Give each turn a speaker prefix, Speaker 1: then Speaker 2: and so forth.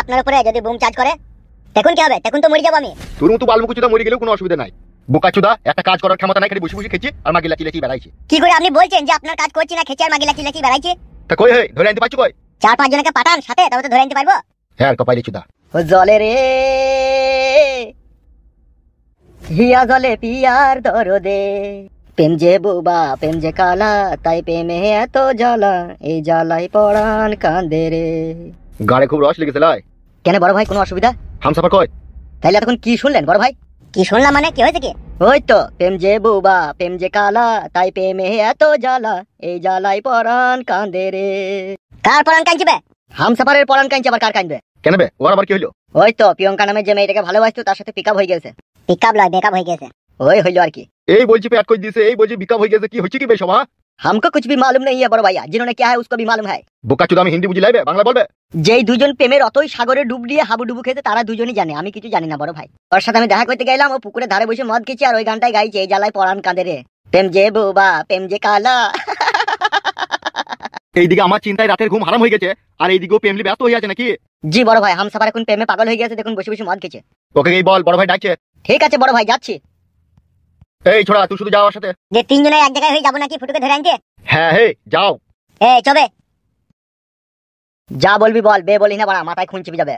Speaker 1: আপনার উপরে যদি বুম চার্জ করে তখন কি হবে? তখন তো মরে যাবো আমি।
Speaker 2: তোর মতো বালমুকুচুদা মরে গেলেও কোনো অসুবিধা নাই। বোকাচুদা একটা কাজ করার ক্ষমতা নাই, খালি বসে বসে খেছি আর মাগি লাচি লাচি বেড়াইছি।
Speaker 1: কি করে আপনি বলছেন যে আপনার কাজ করছি না, খেচে আর মাগি লাচি লাচি বেড়াইছি?
Speaker 2: তা কই হে ধরে আনতে পারছো কই?
Speaker 1: 4-5 জনকে পাঠান সাথে, তবে তো ধরে আনতে পারবো।
Speaker 2: হ্যাঁ কপাইলি চুদা।
Speaker 1: ও জলে রে হিয়া জলে পিয়ার দরদে, প্রেম যে বুবা প্রেম যে কালা, তাই প্রেমে এত জ্বালা, এই জ্বালাই পড়ান কান্দে রে।
Speaker 2: গাড়ে খুব রস লেগেছে লাই।
Speaker 1: কেন বড় ভাই, কোনো অসুবিধা?
Speaker 2: হামসাফার কই?
Speaker 1: তাইলে এতক্ষণ কি শুনলেন বড় ভাই? কি শুনলাম মানে, কি হয়েছে কি? ওই তো প্রেম যে বুবা প্রেম যে কালা, তাই প্রেমে এত জ্বালা, এই জ্বালাই পরাণ কান্দে রে। কার পরাণ কাঁদবে? হামসাফারের পরাণ কাঁদছে, আবার কার কাঁদবে?
Speaker 2: কেন বে ওর আবার কি হইলো?
Speaker 1: ওই তো প্রিয়ঙ্কা নামে যে মেয়েটাকে ভালোবাসতো তার সাথে পিকআপ হয়ে গেছে। পিকআপ লয়, মেকআপ হয়ে গেছে। ওই হইলো আর কি।
Speaker 2: এই বলছি পেট কই দিছে, এই বলছি বিকাপ হয়ে গেছে, কি হচ্ছে কি বে সবা?
Speaker 1: हमको कुछ भी मालूम नहीं है बड़ो भैया, जिन्होंने क्या है उसको भी मालूम है।
Speaker 2: বোকাচুদা আমি হিন্দি বুঝি লাইবে, বাংলা বলবে?
Speaker 1: যেই দুজন প্রেমের অতই সাগরে ডুব দিয়ে হাবুডুবু খেতে তারা দুজনই জানে, আমি কিছু জানি না বড় ভাই। ওর সাথে আমি দেখা করতে গেলাম, ও পুকুরে ধারে বসে মদ খেয়েছি আর ওই গানটাই গাইছে, এই জ্বালায় পরাণ কাঁদে রে, প্রেম যে বুবা প্রেম যে কালা।
Speaker 2: এইদিকে আমার চিন্তায় রাতের ঘুম হারাম হয়ে গেছে, আর এইদিকেও প্রেমলি ব্যস্ত হয়ে আছে নাকি?
Speaker 1: জি বড় ভাই, হামসাফার এখন প্রেমে পাগল হয়ে গেছে, দেখুন বসে বসে মদ খেয়েছে।
Speaker 2: ওকে এই বল বড় ভাই ডাকছে।
Speaker 1: ঠিক আছে বড় ভাই, যাচ্ছি।
Speaker 2: এই ছোড়া তুই শুধু যাও আমার সাথে।
Speaker 1: যে তিনজনে এক জায়গায় হয়ে যাবো নাকি ফুটুকে ধরে আনতে?
Speaker 2: হ্যাঁ হে যাও।
Speaker 1: চবে যা বলবি বল, বে বলি না বাড়া, মাথায় খুন চেপে যাবে।